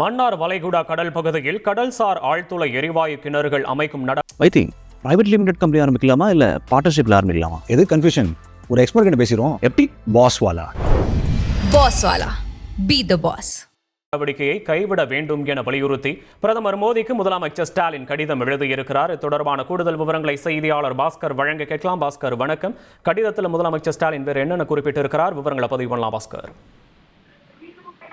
மன்னார் வளைகுடா கடல் பகுதியில் கடல்சார் ஆழ்துளை எரிவாயு கிணறுகள் அமைக்கும் பிரைவேட் லிமிடெட் கம்பெனி ஆரம்பிக்கலாமா இல்ல பார்ட்னர்ஷிப்ல ஆரம்பிக்கலாமா? எது கன்ஃபியூஷன்? ஒரு எக்ஸ்பர்ட் கிட்ட பேசிரோம். எப்படி? பாஸ்வாலா பி தி பாஸ். நடவடிக்கையை கைவிட வேண்டும் என வலியுறுத்தி பிரதமர் மோடிக்கு முதலமைச்சர் ஸ்டாலின் கடிதம் எழுதியிருக்கிறார். தொடர்பான கூடுதல் விவரங்களை செய்தியாளர் பாஸ்கர் வழங்க கேட்கலாம். பாஸ்கர் வணக்கம். கடிதத்தில் முதலமைச்சர் ஸ்டாலின் வேறு என்னென்ன குறிப்பிட்டிருக்கிறார்? விவரங்களை பதிவு பண்ணலாம் பாஸ்கர்.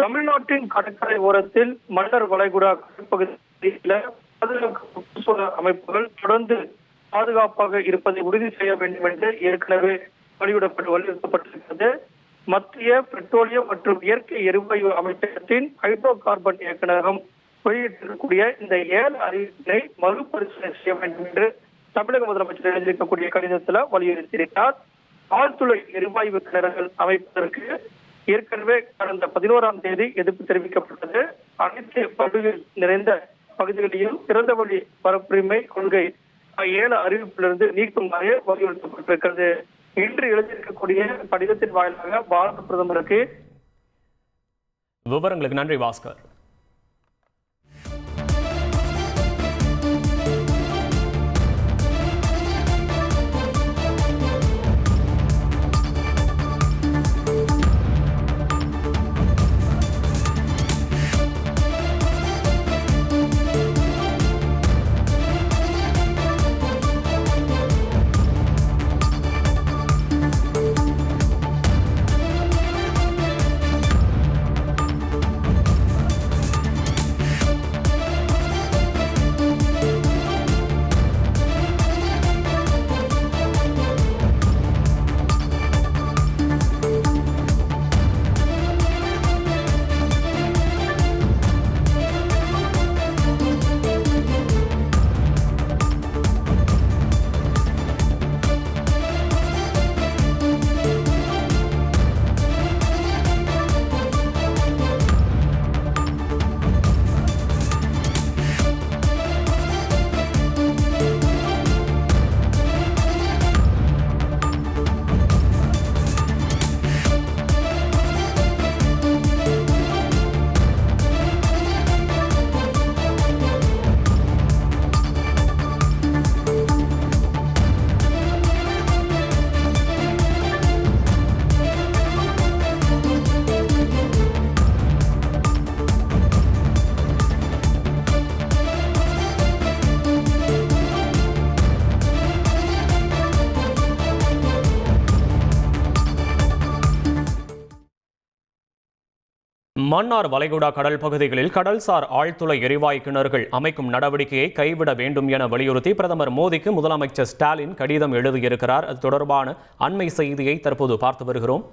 தமிழ்நாட்டின் கடற்கரை ஓரத்தில் மன்னார் வளைகுடா கடற்பகுதியில் பாதுகாப்பு அமைப்புகள் தொடர்ந்து பாதுகாப்பாக இருப்பதை உறுதி செய்ய வேண்டும் என்று ஏற்கனவே வலியுறுத்தப்பட்டிருக்கிறது. மத்திய பெட்ரோலியம் மற்றும் இயற்கை எரிவாயு அமைச்சகத்தின் ஹைட்ரோ கார்பன் இயக்குநரகம் வெளியிட்டிருக்கக்கூடிய இந்த 7 அறிவிப்பினை மறுபரிசீலனை செய்ய வேண்டும் என்று தமிழக முதலமைச்சர் எழுதியிருக்கக்கூடிய கடிதத்தில் வலியுறுத்தியிருக்கிறார். ஆழ்துளை எரிவாயு கிணறுகள் அமைப்பதற்கு ஏற்கனவே கடந்த 11ஆம் தேதி எதிர்ப்பு தெரிவிக்கப்பட்டது. அனைத்து பகுதிகள் நிறைந்த பகுதிகளிலும் திறந்த வழி பரப்புரிமை கொள்கை 7 அறிவிப்பிலிருந்து நீக்குமாறு வலியுறுத்தப்பட்டிருக்கிறது. இன்று எழுதியிருக்கக்கூடிய கடிதத்தின் வாயிலாக பாரத பிரதமருக்கு விவரங்களுக்கு நன்றி பாஸ்கர். மன்னார் வளைகுடா கடல் பகுதிகளில் கடல்சார் ஆழ்துளை எரிவாயு கிணறுகள் அமைக்கும் நடவடிக்கையை கைவிட வேண்டும் என வலியுறுத்தி பிரதமர் மோடிக்கு முதலமைச்சர் ஸ்டாலின் கடிதம் எழுதியிருக்கிறார். அது தொடர்பான அண்மை செய்தியை தற்போது பார்த்து வருகிறோம்.